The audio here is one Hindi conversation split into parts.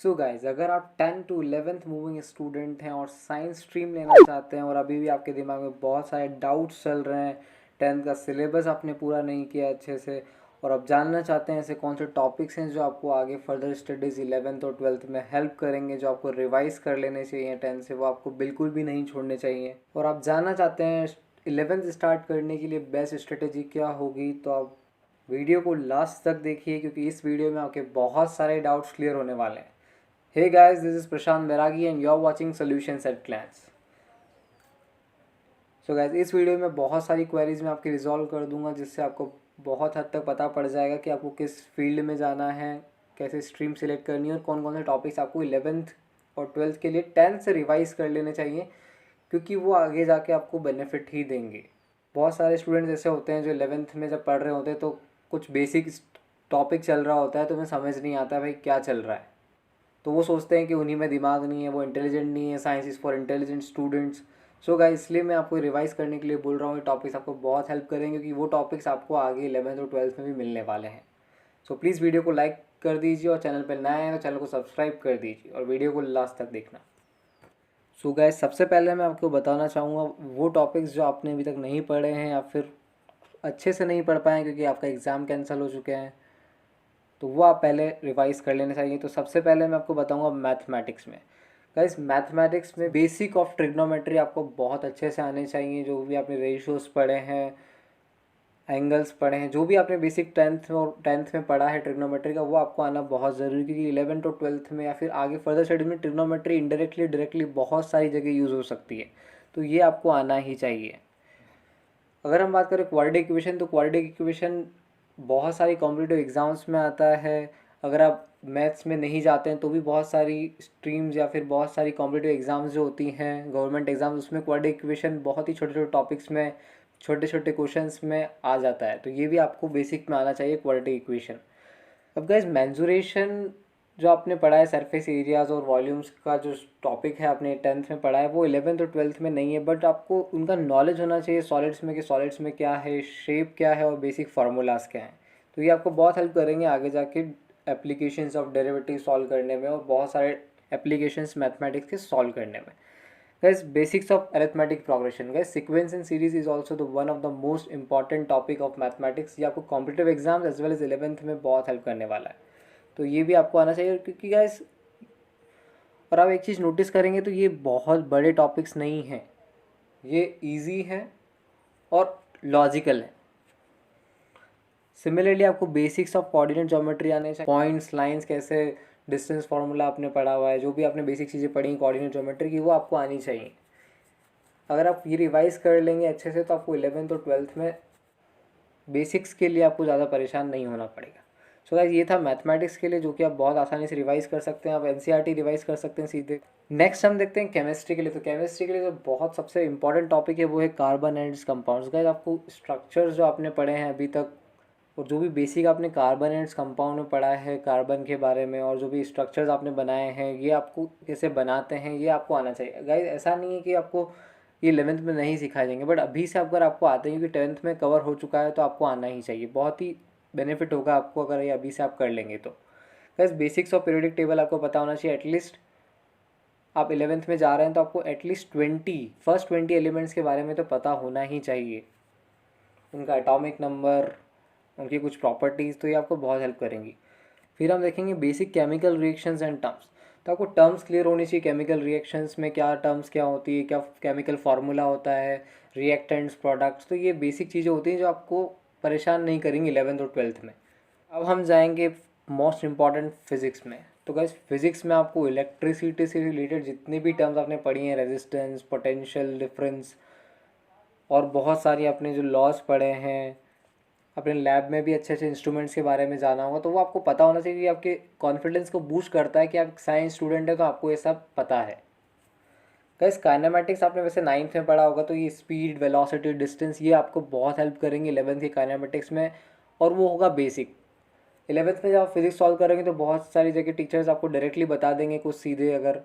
सो गाइज, अगर आप 10 to 11th मूविंग स्टूडेंट हैं और साइंस स्ट्रीम लेना चाहते हैं और अभी भी आपके दिमाग में बहुत सारे डाउट्स चल रहे हैं, 10th का सिलेबस आपने पूरा नहीं किया अच्छे से और आप जानना चाहते हैं ऐसे कौन से टॉपिक्स हैं जो आपको आगे फर्दर स्टडीज़ 11th और 12th में हेल्प करेंगे, जो आपको रिवाइज कर लेने चाहिए 10th से, वो आपको बिल्कुल भी नहीं छोड़ने चाहिए, और आप जानना चाहते हैं 11th स्टार्ट करने के लिए बेस्ट स्ट्रेटेजी क्या होगी, तो आप वीडियो को लास्ट तक देखिए क्योंकि इस वीडियो में आपके बहुत सारे डाउट्स क्लियर होने वाले हैं। Hey guys, this is Prashant Bairagi and you're watching Solutions at Glance. So guys, इस वीडियो में बहुत सारी क्वेरीज मैं आपकी रिजॉल्व कर दूंगा जिससे आपको बहुत हद तक पता पड़ जाएगा कि आपको किस फील्ड में जाना है, कैसे स्ट्रीम सेलेक्ट करनी है और कौन कौन से टॉपिक्स आपको 11th और 12th के लिए 10th से रिवाइज कर लेने चाहिए, क्योंकि वो आगे जाके आपको बेनिफिट ही देंगे। बहुत सारे स्टूडेंट्स ऐसे होते हैं जो 11th में जब पढ़ रहे होते हैं तो कुछ बेसिक टॉपिक चल रहा होता है तो उन्हें समझ नहीं आता भाई क्या चल रहा है, तो वो सोचते हैं कि उन्हीं में दिमाग नहीं है, वो इंटेलिजेंट नहीं है, science is for intelligent students. So guys, इसलिए मैं आपको रिवाइज करने के लिए बोल रहा हूँ, ये टॉपिक्स आपको बहुत हेल्प करेंगे क्योंकि वो टॉपिक्स आपको आगे 11th और 12th में भी मिलने वाले हैं। सो प्लीज़ वीडियो को लाइक कर दीजिए और चैनल पर नए हैं तो चैनल को सब्सक्राइब कर दीजिए और वीडियो को लास्ट तक देखना। सो गाइस, सबसे पहले मैं आपको बताना चाहूँगा वो टॉपिक्स जो आपने अभी तक नहीं पढ़े हैं या फिर अच्छे से नहीं पढ़ पाए क्योंकि आपका एग्ज़ाम कैंसिल हो चुके हैं, तो वो आप पहले रिवाइज़ कर लेने चाहिए। तो सबसे पहले मैं आपको बताऊंगा मैथमेटिक्स में। गाइस, मैथमेटिक्स में बेसिक ऑफ ट्रिग्नोमेट्री आपको बहुत अच्छे से आने चाहिए। जो भी आपने रेशियोज़ पढ़े हैं, एंगल्स पढ़े हैं, जो भी आपने बेसिक 10th में पढ़ा है ट्रिग्नोमेट्री का, वो आपको आना बहुत ज़रूरी है क्योंकि 11th और 12th में या फिर आगे फर्दर स्टडी में ट्रिग्नोमेट्री इनडायरेक्टली डायरेक्टली बहुत सारी जगह यूज़ हो सकती है, तो ये आपको आना ही चाहिए। अगर हम बात करें क्वाड्रेटिक इक्वेशन, तो क्वाड्रेटिक इक्वेशन बहुत सारी कॉम्पिटिटिव एग्ज़ाम्स में आता है। अगर आप मैथ्स में नहीं जाते हैं तो भी बहुत सारी स्ट्रीम्स या फिर बहुत सारी कॉम्पिटिटिव एग्ज़ाम्स जो होती हैं गवर्नमेंट एग्ज़ाम्स, उसमें क्वाड्रेटिक इक्वेशन बहुत ही छोटे छोटे टॉपिक्स में, छोटे छोटे क्वेश्चंस में आ जाता है, तो ये भी आपको बेसिक में आना चाहिए क्वाड्रेटिक इक्वेशन। अब गाइस, मेंसुरेशन जो आपने पढ़ा है, सरफेस एरियाज़ और वॉल्यूम्स का जो टॉपिक है आपने 10th में पढ़ा है, वो 11th और 12th में नहीं है, बट आपको उनका नॉलेज होना चाहिए सॉलिड्स में कि सॉलिड्स में क्या है, शेप क्या है और बेसिक फार्मूलाज क्या हैं। तो ये आपको बहुत हेल्प करेंगे आगे जाके एप्लीकेशंस ऑफ डेरिवेटिव सॉल्व करने में और बहुत सारे एप्लीकेशंस मैथमेटिक्स के सॉल्व करने में। Guys, basics of arithmetic progression. Guys, sequence and series is also the one of the most important topic of mathematics। ये आपको competitive exams as well as 11th में बहुत हेल्प करने वाला है, तो ये भी आपको आना चाहिए क्योंकि गाइस, और आप एक चीज़ नोटिस करेंगे तो ये बहुत बड़े टॉपिक्स नहीं हैं, ये इजी हैं और लॉजिकल है। सिमिलरली आपको बेसिक्स ऑफ कोऑर्डिनेट ज्योमेट्री आने चाहिए, पॉइंट्स, लाइंस, कैसे डिस्टेंस फार्मूला आपने पढ़ा हुआ है, जो भी आपने बेसिक चीज़ें पढ़ी कोऑर्डिनेट ज्योमेट्री की, वो आपको आनी चाहिए। अगर आप ये रिवाइज कर लेंगे अच्छे से तो आपको 11th और 12th में बेसिक्स के लिए आपको ज़्यादा परेशान नहीं होना पड़ेगा। सो गाइस, ये था मैथमेटिक्स के लिए, जो कि आप बहुत आसानी से रिवाइज कर सकते हैं। आप एनसीईआरटी रिवाइज कर सकते हैं सीधे। नेक्स्ट हम देखते हैं केमिस्ट्री के लिए। तो केमिस्ट्री के लिए जो बहुत सबसे इंपॉर्टेंट टॉपिक है वो है carbon and it's compounds. Guys, आपको स्ट्रक्चर्स जो आपने पढ़े हैं अभी तक और जो भी बेसिक आपने कार्बन एंड कंपाउंड में पढ़ा है कार्बन के बारे में, और जो भी स्ट्रक्चर्स आपने बनाए हैं, ये आपको कैसे बनाते हैं ये आपको आना चाहिए। गाइस, ऐसा नहीं है कि आपको ये 11th में नहीं सिखाए जाएंगे, बट अभी से अगर आपको आते हैं क्योंकि 10th में कवर हो चुका है तो आपको आना ही चाहिए। बहुत ही बेनिफिट होगा आपको अगर ये अभी से आप कर लेंगे तो। Guys, basics of periodic table आपको पता होना चाहिए। एटलीस्ट आप 11th में जा रहे हैं तो आपको एटलीस्ट फर्स्ट 20 एलिमेंट्स के बारे में तो पता होना ही चाहिए, उनका एटॉमिक नंबर, उनकी कुछ प्रॉपर्टीज़, तो ये आपको बहुत हेल्प करेंगी। फिर हम देखेंगे basic chemical reactions and terms. तो आपको टर्म्स क्लियर होनी चाहिए, केमिकल रिएक्शंस में क्या टर्म्स क्या होती है, क्या केमिकल फार्मूला होता है, रिएक्टेंट्स, प्रोडक्ट्स, तो ये बेसिक चीज़ें होती हैं जो आपको परेशान नहीं करेंगी 11th और 12th में। अब हम जाएंगे मोस्ट इम्पॉर्टेंट फिज़िक्स में। तो गाइस, फिज़िक्स में आपको इलेक्ट्रिसिटी से रिलेटेड जितनी भी टर्म्स आपने पढ़ी हैं, रेजिस्टेंस, पोटेंशियल डिफरेंस और बहुत सारी आपने जो लॉज पढ़े हैं, अपने लैब में भी अच्छे अच्छे इंस्ट्रूमेंट्स के बारे में जाना होगा, तो वो आपको पता होना चाहिए कि आपके कॉन्फिडेंस को बूस्ट करता है कि आप साइंस स्टूडेंट है तो आपको ये सब पता है। गाइस, काइनेमेटिक्स आपने वैसे 9th में पढ़ा होगा, तो ये स्पीड, वेलोसिटी, डिस्टेंस, ये आपको बहुत हेल्प करेंगे 11th के काइनेमेटिक्स में, और वो होगा बेसिक। 11th में जब आप फिजिक्स सॉल्व करेंगे तो बहुत सारी जगह टीचर्स आपको डायरेक्टली बता देंगे कुछ सीधे, अगर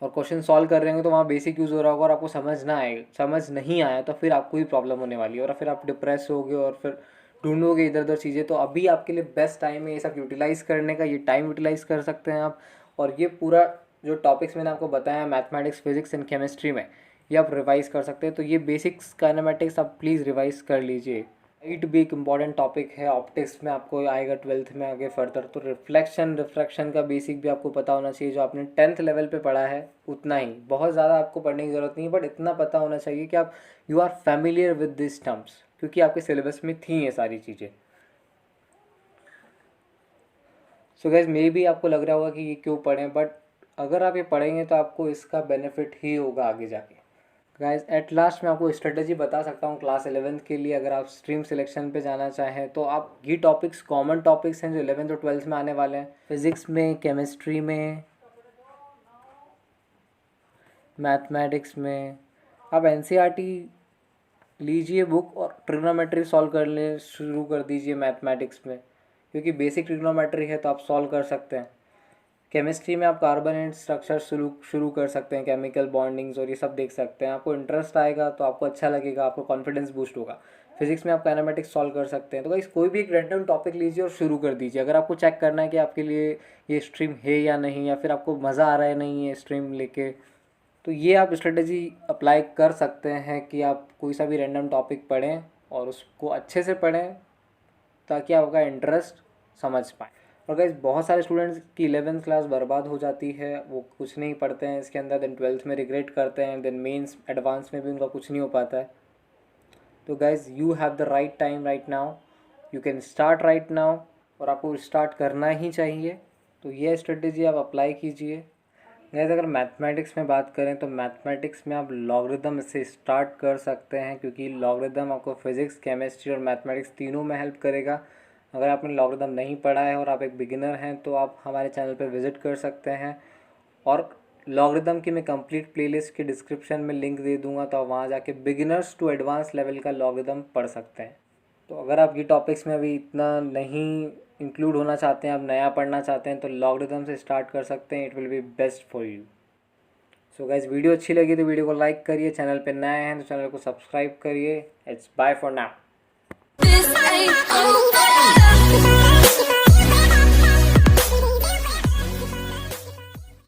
और क्वेश्चन सॉल्व कर रहे होंगे तो वहाँ बेसिक यूज़ हो रहा होगा और आपको समझ नहीं आया तो फिर आपको ही प्रॉब्लम होने वाली है और फिर आप डिप्रेस होगे और फिर ढूंढोगे इधर उधर चीज़ें, तो अभी आपके लिए बेस्ट टाइम है ये सब यूटिलाइज़ करने का। ये टाइम यूटिलाइज़ कर सकते हैं आप, और ये पूरा जो टॉपिक्स मैंने आपको बताया मैथमेटिक्स, फिजिक्स एंड केमिस्ट्री में, ये आप रिवाइज़ कर सकते हैं। तो ये बेसिक्स काइनेमेटिक्स आप प्लीज़ रिवाइज़ कर लीजिए। लाइट भी एक इम्पॉर्टेंट टॉपिक है, ऑप्टिक्स में आपको आएगा 12th में आगे फर्दर। तो रिफ्लेक्शन का बेसिक भी आपको पता होना चाहिए, जो आपने 10th लेवल पे पढ़ा है उतना ही, बहुत ज़्यादा आपको पढ़ने की ज़रूरत नहीं है, बट इतना पता होना चाहिए कि आप you are familiar with this terms, क्योंकि आपके सिलेबस में थी ये सारी चीज़ें। सो गाइस, मे भी आपको लग रहा होगा कि ये क्यों पढ़ें, बट अगर आप ये पढ़ेंगे तो आपको इसका बेनिफिट ही होगा आगे जाके। गाइस, एट लास्ट मैं आपको स्ट्रेटजी बता सकता हूँ क्लास 11th के लिए। अगर आप स्ट्रीम सिलेक्शन पे जाना चाहें तो आप ये टॉपिक्स कॉमन टॉपिक्स हैं जो 11th और 12th में आने वाले हैं। फिज़िक्स में, केमिस्ट्री में, मैथमेटिक्स में आप एनसीईआरटी लीजिए बुक और ट्रिग्नोमेट्री सॉल्व कर ले शुरू कर दीजिए मैथमेटिक्स में, क्योंकि बेसिक ट्रिग्नोमेट्री है तो आप सॉल्व कर सकते हैं। केमिस्ट्री में आप कार्बन एंड स्ट्रक्चर शुरू कर सकते हैं, केमिकल बॉन्डिंग्स और ये सब देख सकते हैं। आपको इंटरेस्ट आएगा तो आपको अच्छा लगेगा, आपको कॉन्फिडेंस बूस्ट होगा। फिजिक्स में आप काइनेमेटिक्स सॉल्व कर सकते हैं। तो गाइस, कोई भी एक रैंडम टॉपिक लीजिए और शुरू कर दीजिए। अगर आपको चेक करना है कि आपके लिए ये स्ट्रीम है या नहीं, या फिर आपको मज़ा आ रहा है नहीं है स्ट्रीम लेके, तो ये आप स्ट्रेटजी अप्लाई कर सकते हैं कि आप कोई सा भी रैंडम टॉपिक पढ़ें और उसको अच्छे से पढ़ें, ताकि आपका इंटरेस्ट समझ पाए। और गाइस, बहुत सारे स्टूडेंट्स की 11th क्लास बर्बाद हो जाती है, वो कुछ नहीं पढ़ते हैं इसके अंदर, देन 12th में रिग्रेट करते हैं, देन मेंस एडवांस में भी उनका कुछ नहीं हो पाता है। तो guys, you have the right time right now, you can start right now, और आपको स्टार्ट करना ही चाहिए। तो ये स्ट्रेटेजी आप अप्लाई कीजिए। गाइस, अगर मैथमेटिक्स में बात करें तो मैथमेटिक्स में आप लॉगरिदम से स्टार्ट कर सकते हैं, क्योंकि लॉगरिदम आपको फिज़िक्स, केमिस्ट्री और मैथमेटिक्स तीनों में हेल्प करेगा। अगर आपने लॉगरिदम नहीं पढ़ा है और आप एक बिगिनर हैं तो आप हमारे चैनल पर विज़िट कर सकते हैं, और लॉगरिदम की मैं कंप्लीट प्लेलिस्ट के डिस्क्रिप्शन में लिंक दे दूंगा, तो आप वहाँ जाके बिगिनर्स टू एडवांस लेवल का लॉगरिदम पढ़ सकते हैं। तो अगर आप ये टॉपिक्स में अभी इतना नहीं इंक्लूड होना चाहते हैं, आप नया पढ़ना चाहते हैं, तो लॉगरिदम से स्टार्ट कर सकते हैं। It will be best for you. So guys, video अच्छी लगी तो वीडियो को लाइक करिए, चैनल पे नए हैं तो चैनल को सब्सक्राइब करिए। It's bye for now.